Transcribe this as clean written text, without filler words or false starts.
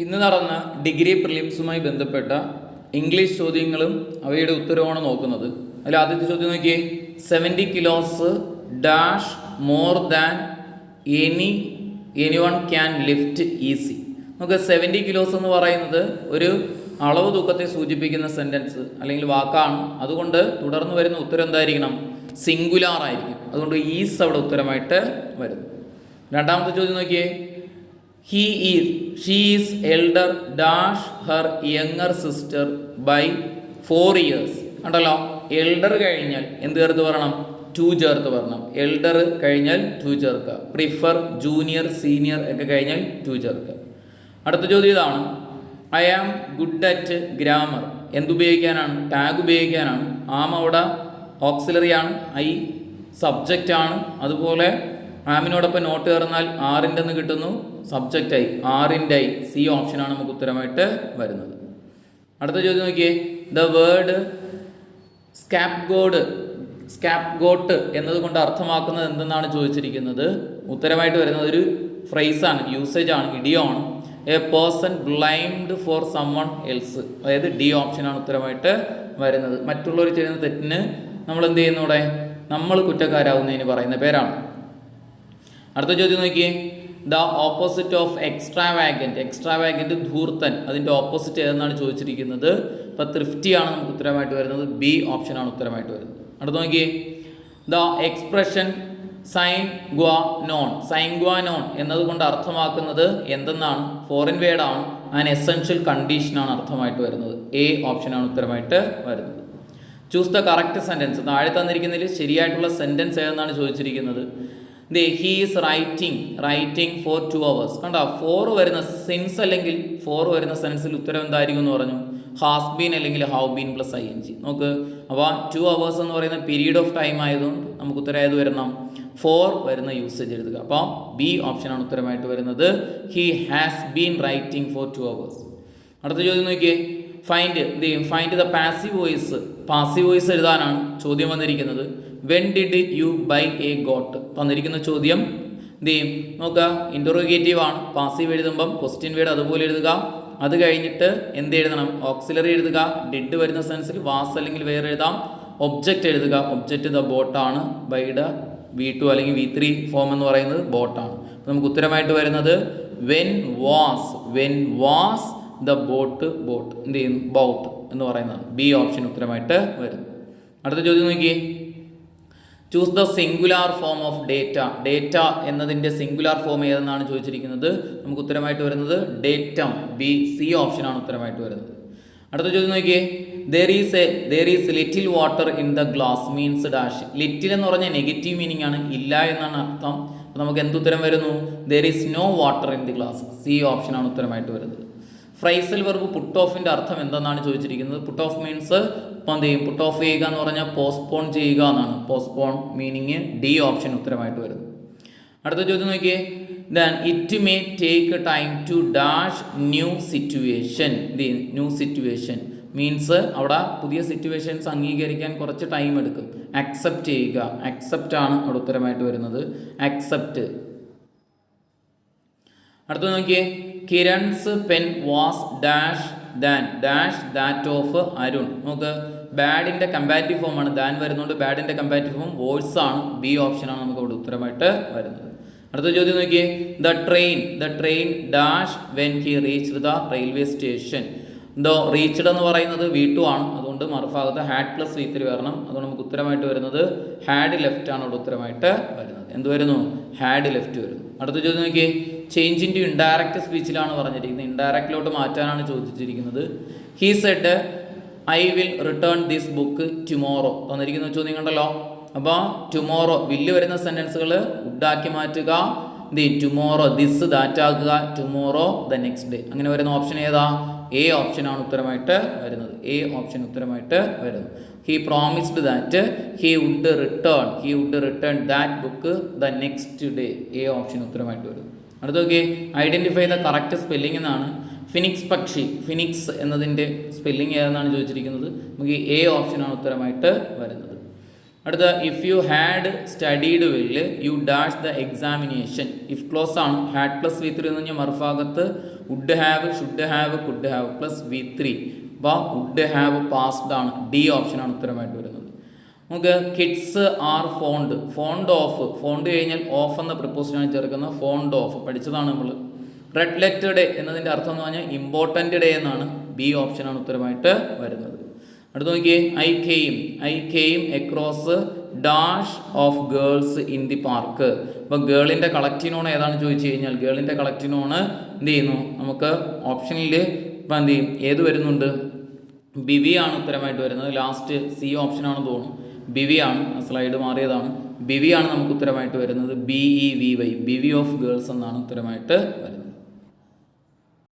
ഇന്ന് നടന്ന ഡിഗ്രി പ്രിലിംസുമായി ബന്ധപ്പെട്ട ഇംഗ്ലീഷ് ചോദ്യങ്ങളും അവയുടെ ഉത്തരവുമാണ് നോക്കുന്നത്. അതിൽ ആദ്യത്തെ ചോദ്യം നോക്കിയേ, 70 kilos dash more than anyone can lift easy. നമുക്ക് 70 കിലോസ് എന്ന് പറയുന്നത് ഒരു അളവ് തൂക്കത്തെ സൂചിപ്പിക്കുന്ന സെൻറ്റൻസ് അല്ലെങ്കിൽ വാക്കാണ്. അതുകൊണ്ട് തുടർന്ന് വരുന്ന ഉത്തരം എന്തായിരിക്കണം? സിംഗുലാർ ആയിരിക്കും. അതുകൊണ്ട് ഈസ് അവിടെ ഉത്തരമായിട്ട് വരുന്നു. രണ്ടാമത്തെ ചോദ്യം നോക്കിയേ, she is elder dash her younger sister by 4 years. ഉണ്ടല്ലോ, എൽഡർ കഴിഞ്ഞാൽ എന്ത് ചേർത്ത് പറയണം? 2 ചേർത്ത് പറയണം. എൽഡർ കഴിഞ്ഞാൽ 2 ചേർക്കുക. പ്രിഫർ, ജൂനിയർ, സീനിയർ ഒക്കെ കഴിഞ്ഞാൽ 2 ചേർക്കുക. അടുത്ത ചോദ്യം ഇതാണ്, I am good at grammar. എന്തുപയോഗിക്കാനാണ്? ടാഗ് ഉപയോഗിക്കാനാണ്. ആം അവിടെ ഓക്സിലറി ആണ്, ഐ സബ്ജക്റ്റ് ആണ്. അതുപോലെ ആമിനോടൊപ്പം നോട്ട് ചേർന്നാൽ ആറിൻ്റെ എന്ന് കിട്ടുന്നു, സബ്ജക്റ്റായി ആറിൻ്റെ ഐ. സി ഓപ്ഷനാണ് നമുക്ക് ഉത്തരമായിട്ട് വരുന്നത്. അടുത്ത ചോദ്യം നോക്കിയേ, ദ വേർഡ് സ്കാപ്ഗോട്ട് എന്നതുകൊണ്ട് അർത്ഥമാക്കുന്നത് എന്തെന്നാണ് ചോദിച്ചിരിക്കുന്നത്. ഉത്തരമായിട്ട് വരുന്നത് ഒരു ഫ്രേസാണ്, യൂസേജ് ആണ്, ഇഡിയോമാണ്. A person blamed for someone else. അതായത് ഡി ഓപ്ഷനാണ് ഉത്തരമായിട്ട് വരുന്നത്. മറ്റുള്ളവർ ചെയ്യുന്ന തെറ്റിന് നമ്മൾ എന്ത് ചെയ്യുന്നു? ഇവിടെ നമ്മൾ കുറ്റക്കാരാവുന്നതിന് പറയുന്ന പേരാണ്. അടുത്ത ചോദ്യം നോക്കിയേ, ദ ഓപ്പോസിറ്റ് ഓഫ് എക്സ്ട്രാവാഗൻറ്റ് ധൂർത്തൻ. അതിൻ്റെ ഓപ്പോസിറ്റ് ഏതെന്നാണ് ചോദിച്ചിരിക്കുന്നത്. ഇപ്പോൾ തൃഫ്റ്റിയാണ് നമുക്ക് ഉത്തരമായിട്ട് വരുന്നത്. ബി ഓപ്ഷനാണ് ഉത്തരമായിട്ട് വരുന്നത്. അടുത്ത നോക്കിയേ, ദ എക്സ്പ്രഷൻ സൈൻഗ്വാനോൺ എന്നതുകൊണ്ട് അർത്ഥമാക്കുന്നത് എന്തെന്നാണ്? ഫോറിൻ വേർഡാണ്, ആൻ എസെൻഷ്യൽ കണ്ടീഷനാണ് അർത്ഥമായിട്ട് വരുന്നത്. എ ഓപ്ഷനാണ് ഉത്തരമായിട്ട് വരുന്നത്. Choose the correct sentence. താഴെ തന്നിരിക്കുന്നതിൽ ശരിയായിട്ടുള്ള സെൻറ്റൻസ് ഏതെന്നാണ് ചോദിച്ചിരിക്കുന്നത്. He is writing for 2 hours. കണ്ടോ, 4 വരുന്ന സിൻസ് അല്ലെങ്കിൽ 4 വരുന്ന സെൻസിൽ ഉത്തരം എന്തായിരിക്കും എന്ന് പറഞ്ഞു? ഹാസ് ബീൻ അല്ലെങ്കിൽ ഹൗ ബീൻ പ്ലസ് ing. നോക്ക്, അപ്പോൾ 2 hours എന്ന് പറയുന്ന പീരീഡ് ഓഫ് ടൈം ആയതുകൊണ്ട് നമുക്ക് ഉത്തരം ഏത് വരണം? 4 വരുന്ന യൂസേജ് എഴുതുക. അപ്പോൾ ബി ഓപ്ഷനാണ് ഉത്തരമായിട്ട് വരുന്നത്. He has been writing for 2 hours. അടുത്ത ചോദ്യം നോക്കിയേ, ഫൈൻഡ് ദ പാസീവ് വോയിസ് എഴുതാനാണ് ചോദ്യം വന്നിരിക്കുന്നത്. When did you buy a goat? തന്നിരിക്കുന്ന ചോദ്യം നോക്കുക, ഇൻ്ററോഗേറ്റീവ് ആണ്. പാസീവ് എഴുതുമ്പം ക്വസ്റ്റ്യൻ വേർഡ് അതുപോലെ എഴുതുക. അത് കഴിഞ്ഞിട്ട് എന്ത് എഴുതണം? ഓക്സിലറി എഴുതുക. ഡിഡ് വരുന്ന സെൻസിൽ വാസ് അല്ലെങ്കിൽ വേറെ എഴുതാം. ഒബ്ജക്റ്റ് എഴുതുക. ഒബ്ജക്റ്റ് ദ ബോട്ടാണ്. ബൈയുടെ V2 അല്ലെങ്കിൽ V3 ഫോം എന്ന് പറയുന്നത് ബോട്ടാണ്. അപ്പോൾ നമുക്ക് ഉത്തരമായിട്ട് വരുന്നത് വെൻ വാസ് ദ ബോട്ട് എന്ത് ചെയ്യുന്നു? ബോട്ട് എന്ന് പറയുന്നതാണ്. ബി ഓപ്ഷൻ ഉത്തരമായിട്ട് വരുന്നു. അടുത്ത ചോദ്യം നോക്കിയേ, choose the singular form of data എന്നതിൻ്റെ സിംഗുലാർ ഫോം ഏതെന്നാണ് ചോദിച്ചിരിക്കുന്നത്. നമുക്ക് ഉത്തരമായിട്ട് വരുന്നത് ഡേറ്റം. ബി സി ഓപ്ഷനാണ് ഉത്തരമായിട്ട് വരുന്നത്. അടുത്ത ചോദ്യം നോക്കിയേ, there is little water in the glass means dash. Little എന്ന് പറഞ്ഞാൽ നെഗറ്റീവ് മീനിങ് ആണ്, ഇല്ല എന്നാണ് അർത്ഥം. അപ്പോൾ നമുക്ക് എന്തുത്തരം വരുന്നു? There is no water in the glass. C ഓപ്ഷനാണ് ഉത്തരമായിട്ട് വരുന്നത്. ഫ്രൈസൽ വെർബ് പുട്ട് ഓഫിൻ്റെ അർത്ഥം എന്തെന്നാണ് ചോദിച്ചിരിക്കുന്നത്. പുട്ട് ഓഫ് മീൻസ് ഇപ്പം എന്ത് ചെയ്യും? പുട്ട് ഓഫ് ചെയ്യുക എന്ന് പറഞ്ഞാൽ പോസ്റ്റ്പോൺ ചെയ്യുക എന്നാണ്. പോസ്റ്റ്പോൺ മീനിങ് ഡി ഓപ്ഷൻ ഉത്തരമായിട്ട് വരുന്നു. അടുത്ത ചോദ്യം നോക്കിയേ, then it may take time to dash new situation. മീൻസ് അവിടെ പുതിയ സിറ്റുവേഷൻസ് അംഗീകരിക്കാൻ കുറച്ച് ടൈം എടുക്കും. അക്സെപ്റ്റ് ചെയ്യുക. അക്സെപ്റ്റ് ആണ് അവിടെ ഉത്തരമായിട്ട് വരുന്നത്. അക്സെപ്റ്റ്. അടുത്ത നോക്കിയേ, Kiran's pen was dash that of Arun. നമുക്ക് ബാഡിൻ്റെ കമ്പാരിറ്റീവ് ഫോമാണ്. ദാൻ വരുന്നതുകൊണ്ട് ബാഡിൻ്റെ കമ്പാരിറ്റീവ് ഫോം വോഴ്സ് ആണ്. ബി ഓപ്ഷനാണ് നമുക്ക് ഇവിടെ ഉത്തരമായിട്ട് വരുന്നത്. അടുത്ത ചോദ്യം നോക്കിയേ, the train dash when he reached the railway station. Reached എന്ന് പറയുന്നത് V2 ആണ്. അതുകൊണ്ട് മറുഭാഗത്ത് ഹാഡ് പ്ലസ് V3 വരണം. അതുകൊണ്ട് നമുക്ക് ഉത്തരമായിട്ട് വരുന്നത് ഹാഡ് ലെഫ്റ്റ് ആണ് ഇവിടെ ഉത്തരമായിട്ട് വരുന്നത്. എന്ത് വരുന്നു? ഹാഡ് ലെഫ്റ്റ് വരുന്നു. അടുത്ത ചോദ്യം നോക്കിയേ, ചേഞ്ച് ഇൻ ടു ഇൻഡയറക്റ്റ് സ്പീച്ചിലാണ് പറഞ്ഞിരിക്കുന്നത്. ഇൻഡയറക്റ്റിലോട്ട് മാറ്റാനാണ് ചോദിച്ചിരിക്കുന്നത്. He said I will return this book tomorrow. തന്നിരിക്കുന്ന ചോദ്യം കണ്ടല്ലോ. അപ്പോൾ ടുമോറോ വില്ല് വരുന്ന സെൻറ്റൻസുകൾ വുഡാക്കി മാറ്റുക. ടുമോറോ ദിസ് ദാറ്റ് ആക്കുക. Tomorrow the next day. അങ്ങനെ വരുന്ന ഓപ്ഷൻ ഏതാ? എ ഓപ്ഷനാണ് ഉത്തരമായിട്ട് വരുന്നത്. എ ഓപ്ഷൻ ഉത്തരമായിട്ട് വരുന്നു. He promised that he would return that book the next day. A option ഉത്തരമായിട്ട് വരുന്നു. അടുത്ത നോക്കിയേ, ഐഡൻറ്റിഫൈ ദ കറക്റ്റ് സ്പെല്ലിംഗ് എന്നാണ്. ഫിനിക്സ് എന്നതിൻ്റെ സ്പെല്ലിംഗ് ഏതെന്നാണ് ചോദിച്ചിരിക്കുന്നത്. നമുക്ക് എ ഓപ്ഷനാണ് ഉത്തരമായിട്ട് വരുന്നത്. അടുത്ത if you had studied well you dash the examination. If clause ആണ്. ഹാഡ് പ്ലസ് V3 എന്ന് പറഞ്ഞാൽ മറുഭാഗത്ത് would have, should have, could have plus V3. അപ്പോൾ വുഡ് ഹാവ് പാസ്ഡ് ആണ്. ഡി ഓപ്ഷനാണ് ഉത്തരമായിട്ട് വരുന്നത്. നമുക്ക് kids R font. Fond of, font കഴിഞ്ഞാൽ ഓഫ് എന്ന പ്രിപ്പോസിഷനാണ് ചേർക്കുന്നത്. ഫോണ്ട് ഓഫ് പഠിച്ചതാണ് നമ്മൾ. റെഡ് ലെറ്റർ ഡേ എന്നതിൻ്റെ അർത്ഥം എന്ന് പറഞ്ഞാൽ ഇമ്പോർട്ടൻ്റ് ഡേ എന്നാണ്. ബി ഓപ്ഷനാണ് ഉത്തരമായിട്ട് വരുന്നത്. അടുത്ത് നോക്കിയേ, I came across dash of girls in the park. അപ്പോൾ ഗേളിൻ്റെ കളക്റ്റീവ് നോൺ ഏതാണ് ചോദിച്ചു കഴിഞ്ഞാൽ ഗേളിൻ്റെ കളക്റ്റീവ് നോൺ എന്ത് ചെയ്യുന്നു, നമുക്ക് ഓപ്ഷനിൽ ഇപ്പം എന്ത് ചെയ്യും, ഏത് വരുന്നുണ്ട്, ബിവി ആണ് ഉത്തരമായിട്ട് വരുന്നത്. ലാസ്റ്റ് സി ഓപ്ഷനാണെന്ന് തോന്നുന്നു. ബിവി ആണ്, സ്ലൈഡ് മാറിയതാണ്. ബിവി ആണ് നമുക്ക് ഉത്തരമായിട്ട് വരുന്നത്. BEVY, ബിവി ഓഫ് ഗേൾസ് എന്നാണ് ഉത്തരമായിട്ട് വരുന്നത്.